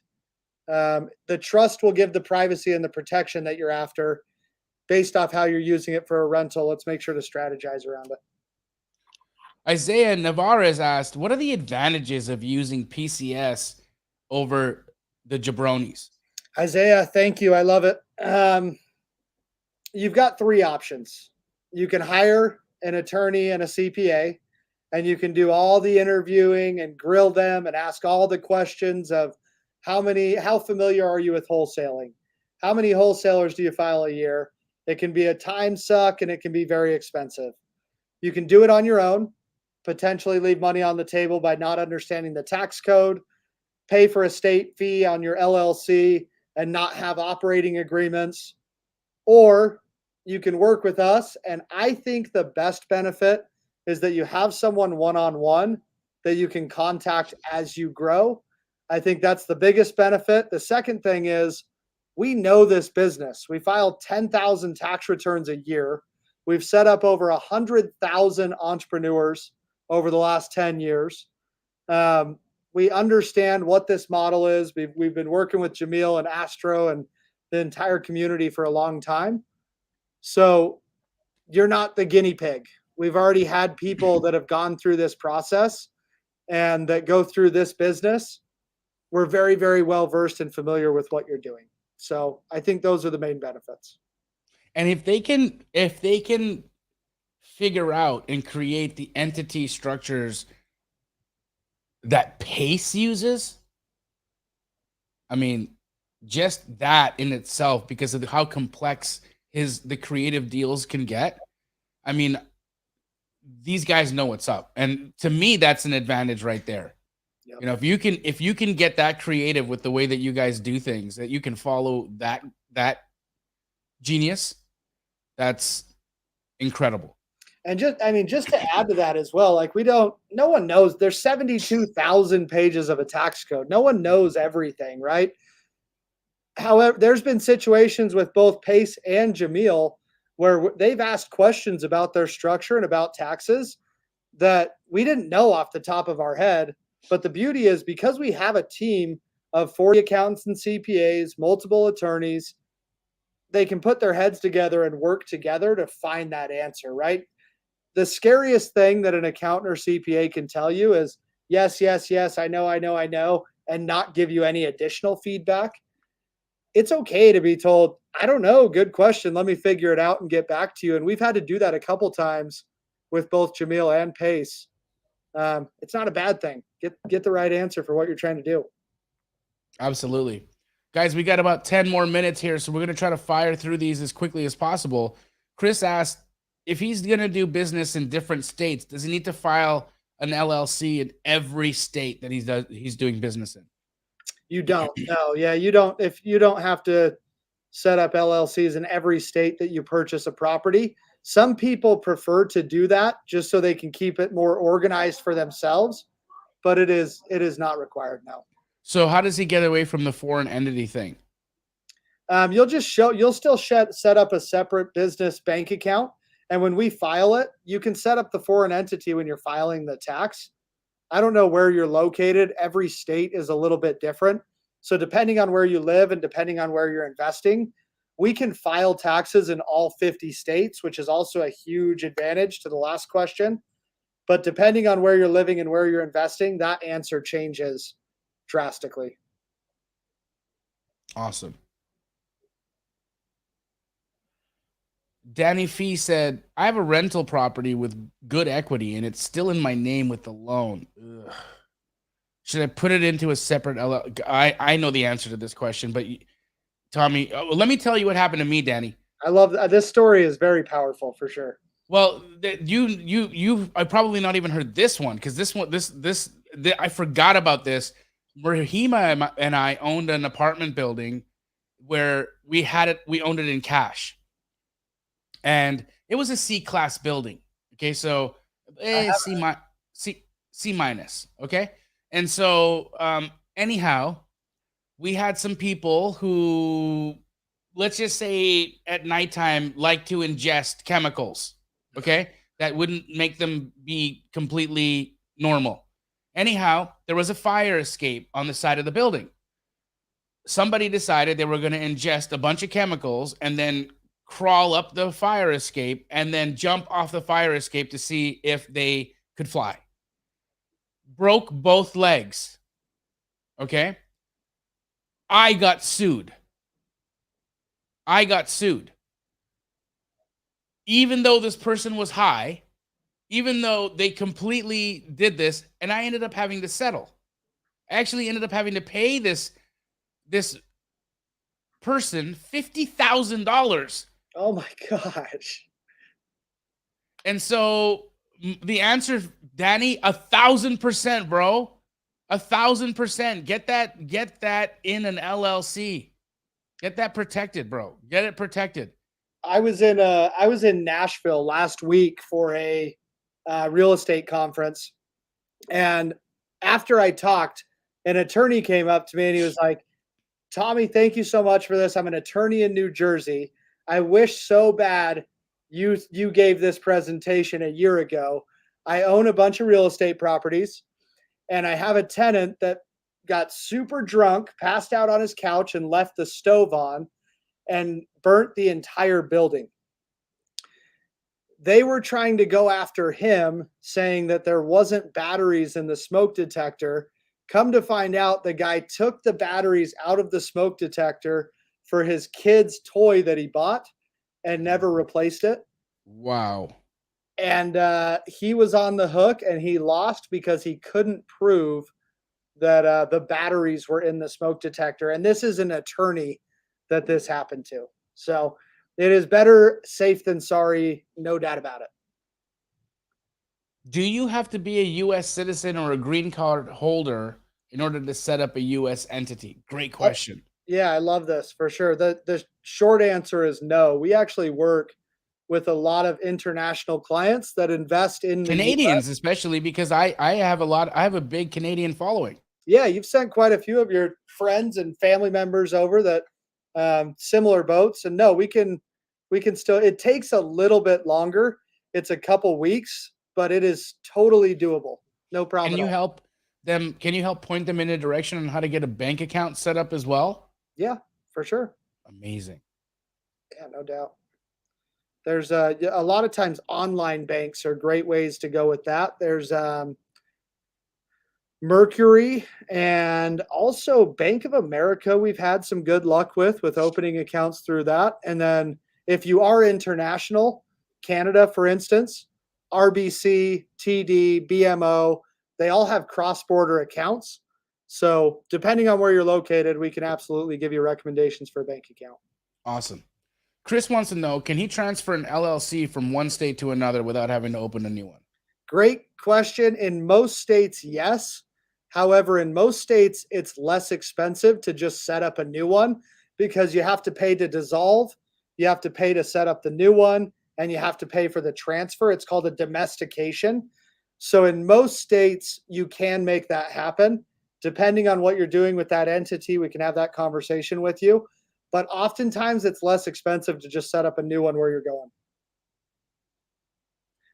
The trust will give the privacy and the protection that you're after based off how you're using it for a rental. Let's make sure to strategize around it. Isaiah Navarez asked, what are the advantages of using PCS over the jabronis? Isaiah, thank you. I love it. You've got three options. You can hire an attorney and a CPA, and you can do all the interviewing and grill them and ask all the questions of how familiar are you with wholesaling? How many wholesalers do you file a year? It can be a time suck and it can be very expensive. You can do it on your own, potentially leave money on the table by not understanding the tax code, pay for a state fee on your LLC and not have operating agreements, or you can work with us. And I think the best benefit is that you have someone one-on-one that you can contact as you grow. I think that's the biggest benefit. The second thing is we know this business. We file 10,000 tax returns a year. We've set up over 100,000 entrepreneurs over the last 10 years. We understand what this model is. We've been working with Jamil and Astro and the entire community for a long time. So you're not the guinea pig. We've already had people that have gone through this process and that go through this business. We're very, very well versed and familiar with what you're doing. So I think those are the main benefits. And if they can figure out and create the entity structures that Pace uses, I mean, just that in itself, because of how complex the creative deals can get. I mean, these guys know what's up. And to me, that's an advantage right there. Yep. You know, if you can get that creative with the way that you guys do things, that you can follow that genius, that's incredible. And just to add to that as well, like no one knows. There's 72,000 pages of a tax code. No one knows everything, right? However, there's been situations with both Pace and Jamil where they've asked questions about their structure and about taxes that we didn't know off the top of our head. But the beauty is because we have a team of 40 accountants and CPAs, multiple attorneys, they can put their heads together and work together to find that answer, right? The scariest thing that an accountant or CPA can tell you is, yes, yes, yes, I know, and not give you any additional feedback. It's okay to be told, I don't know, good question. Let me figure it out and get back to you. And we've had to do that a couple times with both Jamil and Pace. It's not a bad thing. Get the right answer for what you're trying to do. Absolutely. Guys, we got about 10 more minutes here, so we're going to try to fire through these as quickly as possible. Chris asked, if he's going to do business in different states, does he need to file an LLC in every state that he's doing business in? You don't. No, yeah, you don't. If you don't have to set up LLCs in every state that you purchase a property. Some people prefer to do that just so they can keep it more organized for themselves, but it is not required now. So how does he get away from the foreign entity thing? You'll still set up a separate business bank account. And when we file it, you can set up the foreign entity when you're filing the tax. I don't know where you're located. Every state is a little bit different. So depending on where you live and depending on where you're investing, we can file taxes in all 50 states, which is also a huge advantage to the last question. But depending on where you're living and where you're investing, that answer changes drastically. Awesome. Danny Fee said, I have a rental property with good equity and it's still in my name with the loan. Ugh. Should I put it into a separate LLC? I know the answer to this question, but Tommy, let me tell you what happened to me, Danny. I love this story is very powerful for sure. Well, I probably not even heard this one because I forgot about this. Rahima and I owned an apartment building where we owned it in cash. And it was a C-class building. Okay, so C minus. Okay, and so anyhow, we had some people who, let's just say, at nighttime like to ingest chemicals. Okay, that wouldn't make them be completely normal. Anyhow, there was a fire escape on the side of the building. Somebody decided they were going to ingest a bunch of chemicals and then crawl up the fire escape and then jump off the fire escape to see if they could fly. Broke both legs. Okay. I got sued. Even though this person was high, even though they completely did this, and I ended up having to settle. I actually ended up having to pay this person $50,000. Oh my gosh. And so the answer, Danny, 1,000%, bro. 1,000%. Get that in an LLC. Get that protected, bro. Get it protected. I was in Nashville last week for a real estate conference, and after I talked, an attorney came up to me and he was like, "Tommy, thank you so much for this. I'm an attorney in New Jersey. I wish so bad you gave this presentation a year ago. I own a bunch of real estate properties, and I have a tenant that got super drunk, passed out on his couch, and left the stove on and burnt the entire building." They were trying to go after him, saying that there wasn't batteries in the smoke detector. Come to find out, the guy took the batteries out of the smoke detector for his kid's toy that he bought and never replaced it. Wow. And he was on the hook, and he lost because he couldn't prove that the batteries were in the smoke detector. And this is an attorney that this happened to. So it is better safe than sorry, no doubt about it. Do you have to be a U.S. citizen or a green card holder in order to set up a U.S. entity? Great question. Yeah, I love this for sure. The short answer is no. We actually work with a lot of international clients that invest in the Canadians, US. especially because I have a big Canadian following. Yeah, you've sent quite a few of your friends and family members over that similar boats. And no, we can still, it takes a little bit longer. It's a couple weeks, but it is totally doable. No problem. Can you at all. help them? Can you help point them in a direction on how to get a bank account set up as well? Yeah, for sure. Amazing. Yeah, no doubt. There's a lot of times online banks are great ways to go with that. There's Mercury and also Bank of America. We've had some good luck with opening accounts through that. And then if you are international, Canada, for instance, RBC, TD, BMO, they all have cross-border accounts. So depending on where you're located, we can absolutely give you recommendations for a bank account. Awesome. Chris wants to know, can he transfer an LLC from one state to another without having to open a new one? Great question. In most states, yes. However, in most states, it's less expensive to just set up a new one because you have to pay to dissolve, you have to pay to set up the new one, and you have to pay for the transfer. It's called a domestication. So in most states, you can make that happen. Depending on what you're doing with that entity, we can have that conversation with you. But oftentimes it's less expensive to just set up a new one where you're going.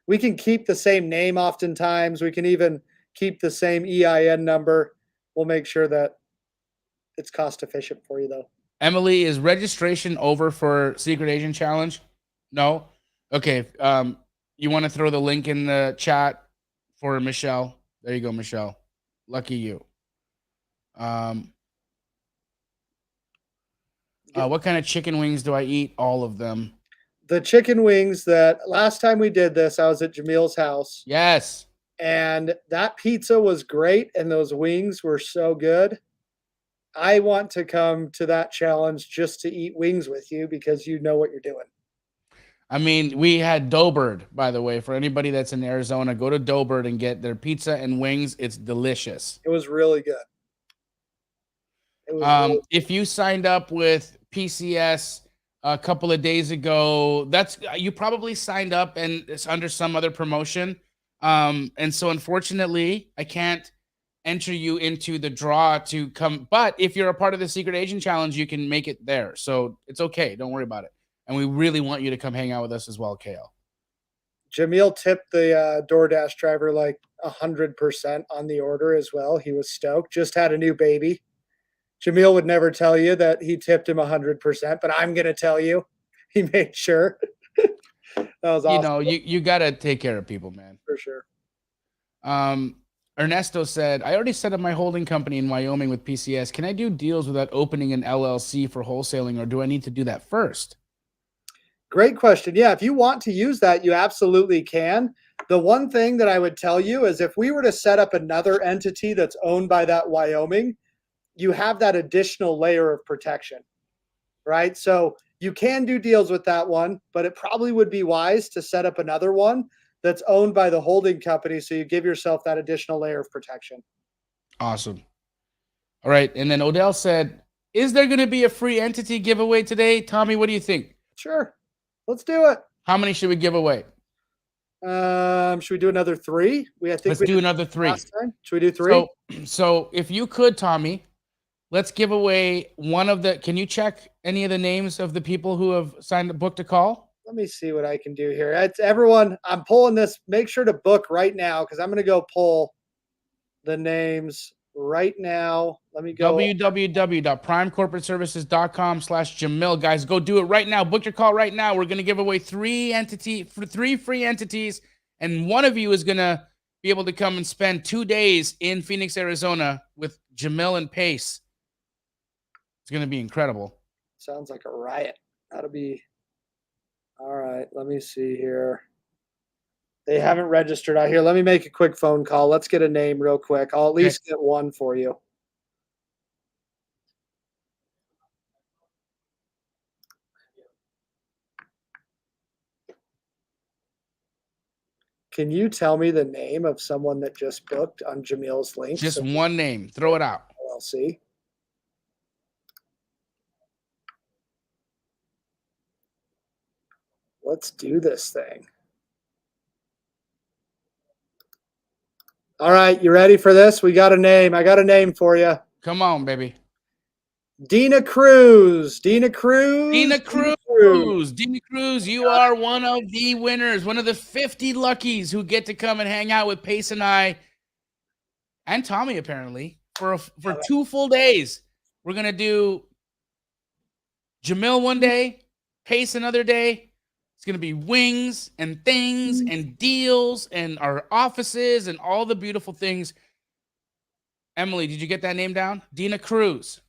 We can keep the same name oftentimes. We can even keep the same EIN number. We'll make sure that it's cost efficient for you, though. Emily, is registration over for Secret Agent Challenge? No? Okay. You want to throw the link in the chat for Michelle? There you go, Michelle. Lucky you. What kind of chicken wings do I eat? All of them. The chicken wings that last time we did this, I was at Jamil's house. Yes. And that pizza was great. And those wings were so good. I want to come to that challenge just to eat wings with you because you know what you're doing. I mean, we had Doughbird, by the way. For anybody that's in Arizona, go to Doughbird and get their pizza and wings. It's delicious. It was really good. If you signed up with PCS a couple of days ago, you probably signed up and it's under some other promotion. And so unfortunately, I can't enter you into the draw to come. But if you're a part of the Secret Agent Challenge, you can make it there. So it's okay. Don't worry about it. And we really want you to come hang out with us as well, KL. Jamil tipped the DoorDash driver like 100% on the order as well. He was stoked. Just had a new baby. Jamil would never tell you that he tipped him 100%, but I'm going to tell you he made sure. That was awesome. You know, you got to take care of people, man. For sure. Ernesto said, I already set up my holding company in Wyoming with PCS. Can I do deals without opening an LLC for wholesaling, or do I need to do that first? Great question. Yeah, if you want to use that, you absolutely can. The one thing that I would tell you is if we were to set up another entity that's owned by that Wyoming, you have that additional layer of protection, right? So you can do deals with that one, but it probably would be wise to set up another one that's owned by the holding company. So you give yourself that additional layer of protection. Awesome. All right. And then Odell said, is there going to be a free entity giveaway today? Tommy, what do you think? Sure. Let's do it. How many should we give away? Should we do another 3? Let's do another 3. Last time. Should we do 3? So if you could, Tommy, let's give away one of the, can you check any of the names of the people who have signed a book to call? Let me see what I can do here. It's everyone. I'm pulling this. Make sure to book right now because I'm going to go pull the names right now. Let me go. www.primecorporateservices.com/Jamil. Guys, go do it right now. Book your call right now. We're going to give away 3 free entities, and one of you is going to be able to come and spend 2 days in Phoenix, Arizona with Jamil and Pace. It's going to be incredible. Sounds like a riot. That'll be all right. Let me see here. They haven't registered out here. Let me make a quick phone call. Let's get a name real quick. I'll at least get one for you. Can you tell me the name of someone that just booked on Jamil's link? Just one name. Throw it out. LLC. Let's do this thing. All right, you ready for this? We got a name. I got a name for you. Come on, baby. Dina Cruz. Dina Cruz. Dina Cruz. Dina Cruz, you are one of the winners, one of the 50 luckies who get to come and hang out with Pace and I and Tommy, apparently, for 2 full days. We're going to do Jamil one day, Pace another day. It's going to be wings and things and deals and our offices and all the beautiful things. Emily, did you get that name down? Dina Cruz.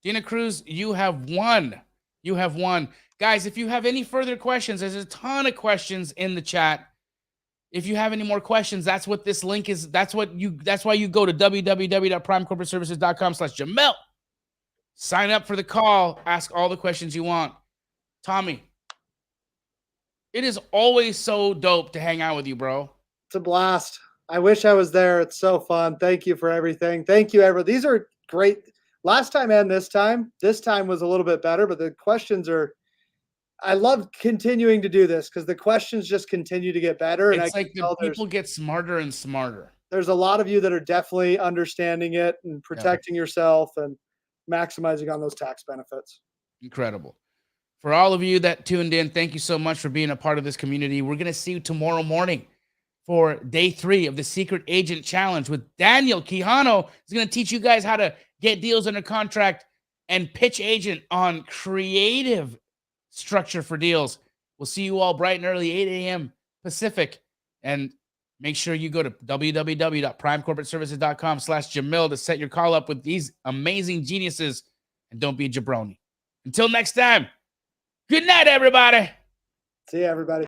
Dina Cruz, you have won. You have won. Guys, if you have any further questions, there's a ton of questions in the chat. If you have any more questions, that's what this link is. That's why you go to www.primecorporateservices.com/Jamil. Sign up for the call. Ask all the questions you want. Tommy, it is always so dope to hang out with you, bro. It's a blast. I wish I was there. It's so fun. Thank you for everything. Thank you, everyone. These are great. Last time and this time was a little bit better, but the questions are, I love continuing to do this because the questions just continue to get better. And it's like the people get smarter and smarter. There's a lot of you that are definitely understanding it and protecting yourself and maximizing on those tax benefits. Incredible. For all of you that tuned in, thank you so much for being a part of this community. We're going to see you tomorrow morning for day 3 of the Secret Agent Challenge with Daniel Quijano. He's going to teach you guys how to get deals under contract and pitch agent on creative structure for deals. We'll see you all bright and early, 8 a.m. Pacific. And make sure you go to www.primecorporateservices.com/Jamil to set your call up with these amazing geniuses. And don't be a jabroni. Until next time. Good night, everybody. See you, everybody.